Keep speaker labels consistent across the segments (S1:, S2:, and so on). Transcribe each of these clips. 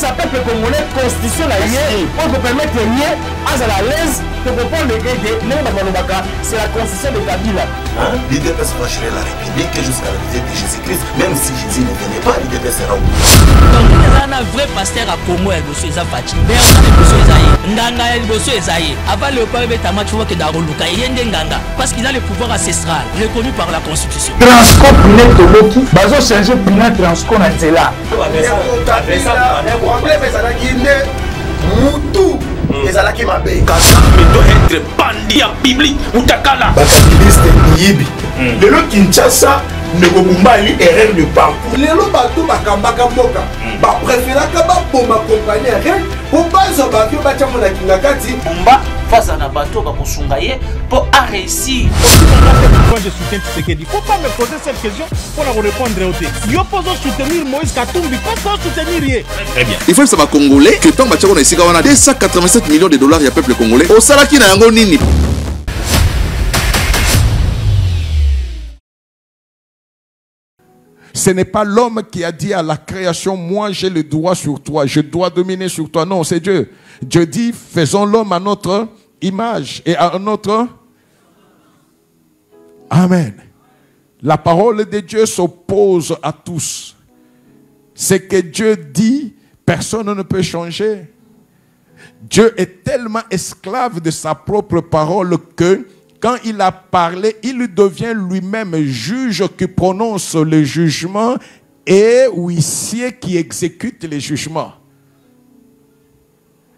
S1: ça peuple congolais constitution la yé pour te permettre yé à l'aise de comprendre le gars de non Malobaka, c'est la constitution de Kabila.
S2: L'IDPS va gérer la République jusqu'à la visite de Jésus-Christ, même si Jésus ne venait pas, l'IDPS sera où.
S3: Donc il y a un vrai pasteur à Congo et Bosso Ezafati. Ndanga et Bosso Ezaïe. Avant le peuple Betama, tu vois que Daroluka, il y a Ndanga parce qu'il a le pouvoir ancestral reconnu par la Constitution.
S1: Transcop net Toboki, bazo changer pina transcop na nzela.
S2: Problème est Moutou. Les alaki mabe.
S4: Kazame doit être bandit en biblique. Utakala.
S2: Bakabiliste Niyibi. Lelo Kinshasa ne kokumbali erreur de parcours. Lelo bato bakambaka mboka. Ba préféraka ba boma compagnie rien. Pour bazo ba vio ba chamona kingakati.
S3: Bomba face à Nabato ba kosungaye pour réussir.
S5: Moi je soutiens Tshisekedi. Faut pas me poser cette question pour la répondre au thé. Yo pose soutenir Moïse Katumbi, pas soutenir rien.
S4: Très bien.
S6: Il faut savoir congolais que tant que on a ici on a 287 millions de dollars il y a peuple congolais. Au salaki na yango nini. Ce n'est pas l'homme qui a dit à la création, moi j'ai le droit sur toi, je dois dominer sur toi. Non, c'est Dieu. Dieu dit, faisons l'homme à notre image et à notre... Amen. La parole de Dieu s'oppose à tous. Ce que Dieu dit, personne ne peut changer. Dieu est tellement esclave de sa propre parole que quand il a parlé, il devient lui-même juge qui prononce le jugement et huissier qui exécute les jugements.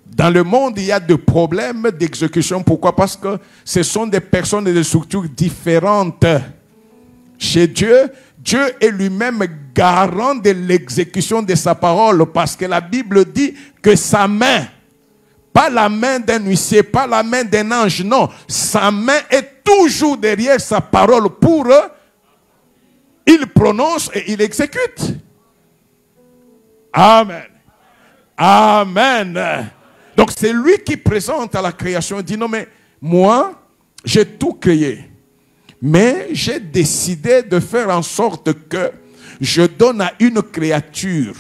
S6: Dans le monde, il y a des problèmes d'exécution. Pourquoi? Parce que ce sont des personnes et des structures différentes. Chez Dieu, Dieu est lui-même garant de l'exécution de sa parole parce que la Bible dit que sa main, pas la main d'un huissier, pas la main d'un ange, non. Sa main est toujours derrière sa parole pour il prononce et il exécute. Amen. Amen. Donc c'est lui qui présente à la création. Il dit non mais moi j'ai tout créé. Mais j'ai décidé de faire en sorte que je donne à une créature.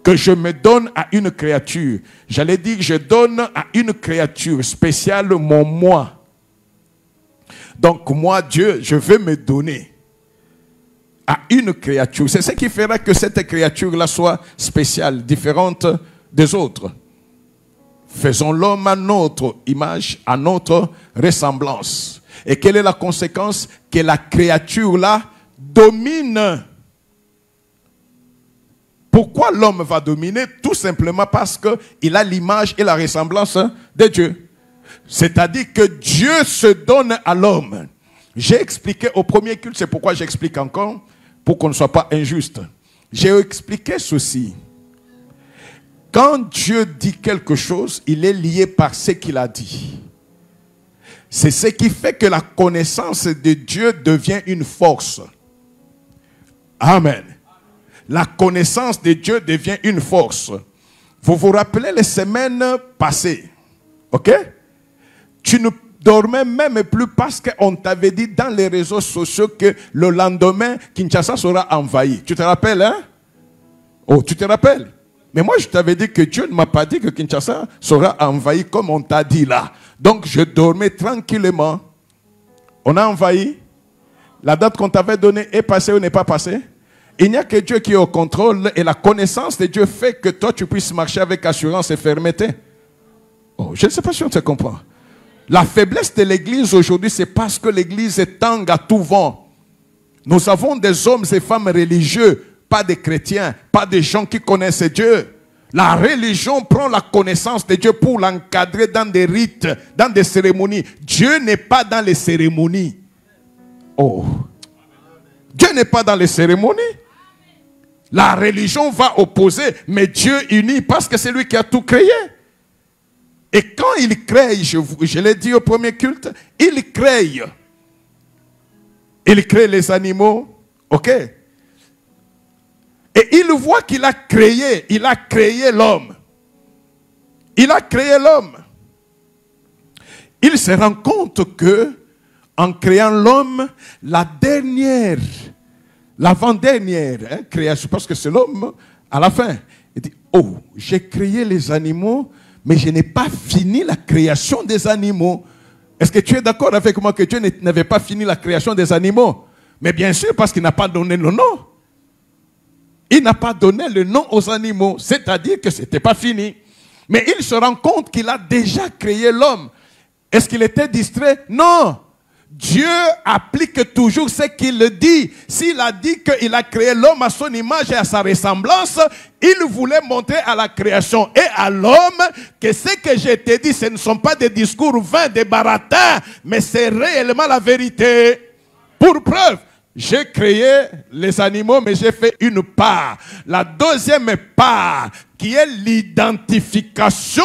S6: Que je me donne à une créature. J'allais dire que je donne à une créature spéciale mon moi. Donc moi, Dieu, je vais me donner à une créature. C'est ce qui fera que cette créature-là soit spéciale, différente des autres. Faisons l'homme à notre image, à notre ressemblance. Et quelle est la conséquence? Que la créature-là domine. Pourquoi l'homme va dominer? Tout simplement parce qu'il a l'image et la ressemblance de Dieu. C'est-à-dire que Dieu se donne à l'homme. J'ai expliqué au premier culte, c'est pourquoi j'explique encore, pour qu'on ne soit pas injuste. J'ai expliqué ceci. Quand Dieu dit quelque chose, il est lié par ce qu'il a dit. C'est ce qui fait que la connaissance de Dieu devient une force. Amen. La connaissance de Dieu devient une force. Vous vous rappelez les semaines passées. Ok? Tu ne dormais même plus parce qu'on t'avait dit dans les réseaux sociaux que le lendemain, Kinshasa sera envahi. Tu te rappelles, hein? Oh, tu te rappelles? Mais moi, je t'avais dit que Dieu ne m'a pas dit que Kinshasa sera envahi comme on t'a dit là. Donc, je dormais tranquillement. On a envahi. La date qu'on t'avait donnée est passée ou n'est pas passée? Il n'y a que Dieu qui est au contrôle et la connaissance de Dieu fait que toi, tu puisses marcher avec assurance et fermeté. Oh, je ne sais pas si on te comprend. La faiblesse de l'Église aujourd'hui, c'est parce que l'Église est tangue à tout vent. Nous avons des hommes et femmes religieux, pas des chrétiens, pas des gens qui connaissent Dieu. La religion prend la connaissance de Dieu pour l'encadrer dans des rites, dans des cérémonies. Dieu n'est pas dans les cérémonies. Oh. Dieu n'est pas dans les cérémonies. La religion va opposer, mais Dieu unit parce que c'est lui qui a tout créé. Et quand il crée, je l'ai dit au premier culte, il crée. Il crée les animaux, ok? Et il voit qu'il a créé l'homme. Il a créé l'homme. Il se rend compte que, en créant l'homme, l'avant-dernière création, parce que c'est l'homme À la fin, il dit, oh, j'ai créé les animaux, mais je n'ai pas fini la création des animaux. Est-ce que tu es d'accord avec moi que Dieu n'avait pas fini la création des animaux? Mais bien sûr, parce qu'il n'a pas donné le nom. Il n'a pas donné le nom aux animaux, c'est-à-dire que ce n'était pas fini. Mais il se rend compte qu'il a déjà créé l'homme. Est-ce qu'il était distrait? Non. Dieu applique toujours ce qu'il dit. S'il a dit qu'il a créé l'homme à son image et à sa ressemblance, il voulait montrer à la création et à l'homme que ce que je t'ai dit, ce ne sont pas des discours vains, des baratins, mais c'est réellement la vérité. Pour preuve, j'ai créé les animaux, mais j'ai fait une part. La deuxième part, qui est l'identification,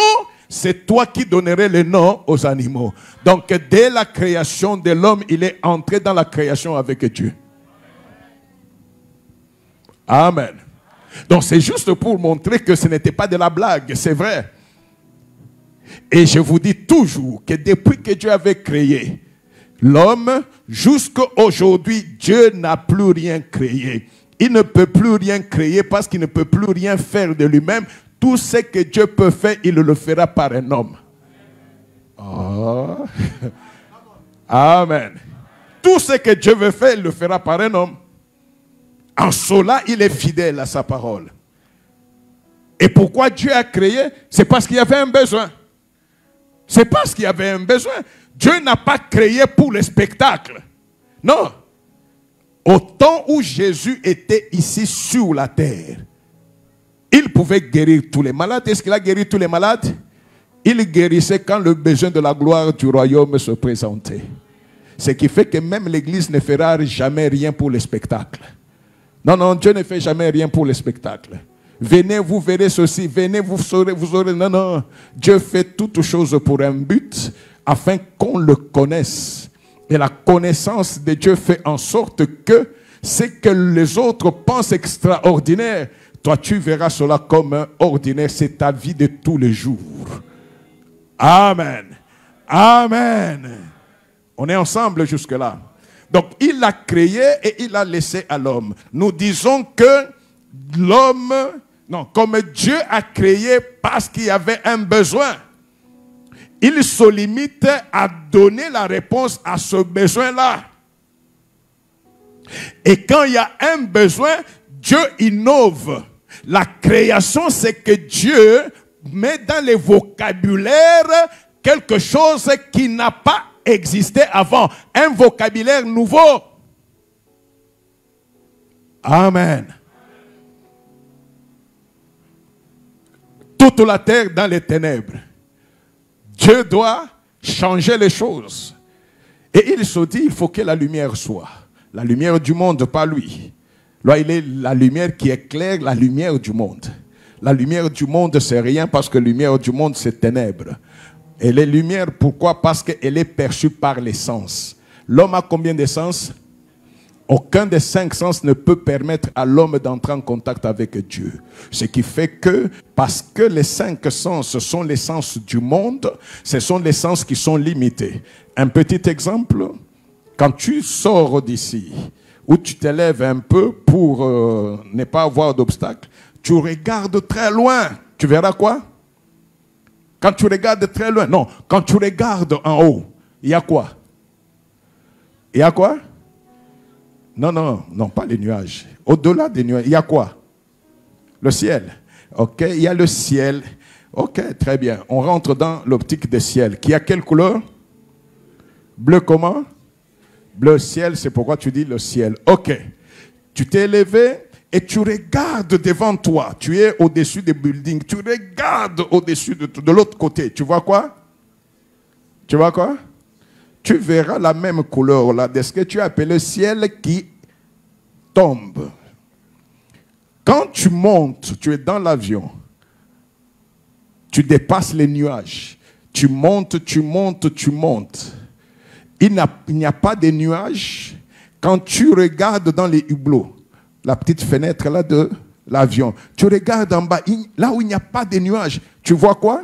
S6: c'est toi qui donnerais le nom aux animaux. Donc, dès la création de l'homme, il est entré dans la création avec Dieu. Amen. Donc, c'est juste pour montrer que ce n'était pas de la blague, c'est vrai. Et je vous dis toujours que depuis que Dieu avait créé l'homme, jusqu'à aujourd'hui, Dieu n'a plus rien créé. Il ne peut plus rien créer parce qu'il ne peut plus rien faire de lui-même. Tout ce que Dieu peut faire, il le fera par un homme. Oh. Amen. Tout ce que Dieu veut faire, il le fera par un homme. En cela, il est fidèle à sa parole. Et pourquoi Dieu a créé? C'est parce qu'il y avait un besoin. C'est parce qu'il y avait un besoin. Dieu n'a pas créé pour le spectacle. Non. Au temps où Jésus était ici sur la terre, il pouvait guérir tous les malades. Est-ce qu'il a guéri tous les malades? Il guérissait quand le besoin de la gloire du royaume se présentait. Ce qui fait que même l'Église ne fera jamais rien pour le spectacle. Non, non, Dieu ne fait jamais rien pour le spectacle. Venez, vous verrez ceci. Venez, vous aurez... Non, non. Dieu fait toutes choses pour un but, afin qu'on le connaisse. Et la connaissance de Dieu fait en sorte que ce que les autres pensent extraordinaire, toi tu verras cela comme ordinaire. C'est ta vie de tous les jours. Amen. Amen. On est ensemble jusque-là. Donc il l'a créé et il l'a laissé à l'homme. Nous disons que l'homme, non, comme Dieu a créé parce qu'il y avait un besoin, il se limite à donner la réponse à ce besoin-là. Et quand il y a un besoin, Dieu innove. La création, c'est que Dieu met dans le vocabulaire quelque chose qui n'a pas existé avant. Un vocabulaire nouveau. Amen. Toute la terre dans les ténèbres. Dieu doit changer les choses. Et il se dit, il faut que la lumière soit. La lumière du monde, pas lui. Là, il est la lumière qui éclaire la lumière du monde. La lumière du monde, c'est rien parce que la lumière du monde, c'est ténèbres. Et les lumières, pourquoi? Parce qu'elle est perçue par les sens. L'homme a combien de sens? Aucun des 5 sens ne peut permettre à l'homme d'entrer en contact avec Dieu. Ce qui fait que, parce que les 5 sens sont les sens du monde, ce sont les sens qui sont limités. Un petit exemple, quand tu sors d'ici, où tu t'élèves un peu pour ne pas avoir d'obstacle, tu regardes très loin. Tu verras quoi? Quand tu regardes très loin, non, quand tu regardes en haut, il y a quoi? Il y a quoi? Non, non, non, pas les nuages. Au-delà des nuages, il y a quoi? Le ciel. Ok, il y a le ciel. Ok, très bien. On rentre dans l'optique du ciel. Qui a quelle couleur? Bleu comment? Bleu ciel, c'est pourquoi tu dis le ciel. Ok. Tu t'es élevé et tu regardes devant toi. Tu es au-dessus des buildings. Tu regardes au-dessus de l'autre côté. Tu vois quoi? Tu vois quoi? Tu verras la même couleur là de ce que tu as appelé ciel qui tombe. Quand tu montes, tu es dans l'avion. Tu dépasses les nuages. Tu montes, tu montes, tu montes. Il n'y a pas de nuages quand tu regardes dans les hublots, la petite fenêtre là de l'avion. Tu regardes en bas, là où il n'y a pas de nuages. Tu vois quoi?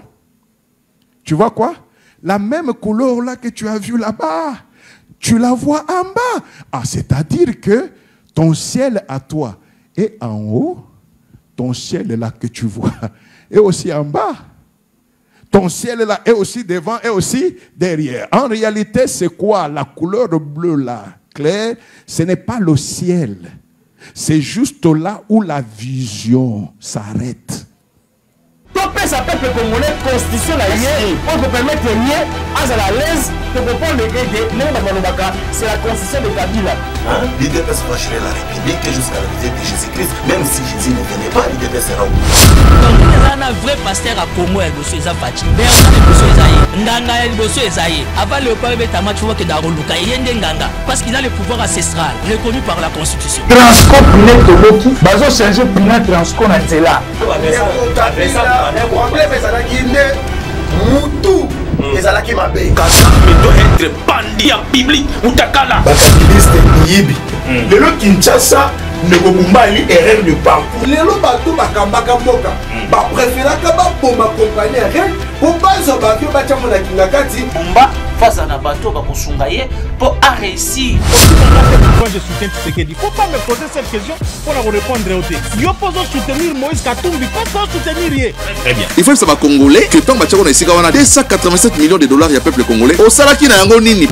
S6: Tu vois quoi? La même couleur là que tu as vue là-bas, tu la vois en bas. Ah, c'est-à-dire que ton ciel à toi est en haut ton ciel est là que tu vois, et aussi en bas. Ton ciel est là, et aussi devant, et aussi derrière. En réalité, c'est quoi la couleur bleue là, claire? Ce n'est pas le ciel. C'est juste là où la vision s'arrête.
S1: topesa peuple congolais constitution na ye pour vous permettre mieux à l'aise de comprendre c'est la constitution de Kabila.
S7: L'IDPS va gérer la République jusqu'à la visite de Jésus-Christ, même si Jésus ne venait pas, l'IDPS sera où.
S3: Donc il y a un vrai pasteur à Congo et Bosso Ezafachi. Ndanga et Bosso Ezaïe. Avant le peuple est à match que Daroluka et Nganga parce qu'il a le pouvoir ancestral reconnu par la constitution.
S1: Transco Pinet Toboki, bazo changer Pinet Transco na Zela.
S2: Le problème est ça qui est Moutou. ezalaki mabe
S4: Kagame doit être bandit à biblique utakala
S2: bakabiliste yibi lelo Kinshasa nekobumbali erreur de parcours lelo bato bakambaka mboka bapréféraka baboma compagnie rien po bazwa bavio batiamo na kinga kati
S8: mba face à bato bakosunga ye po a réussir.
S5: Moi je soutiens Tshisekedi. Faut pas me poser cette question pour la répondre au thé. Yo poso soutenir Moïse Katumbi, pas soutenir ye.
S4: Très bien.
S9: Il faut que ça va congolais que tant que tu as 287 millions de dollars il y a peuple congolais au salaki na yango nini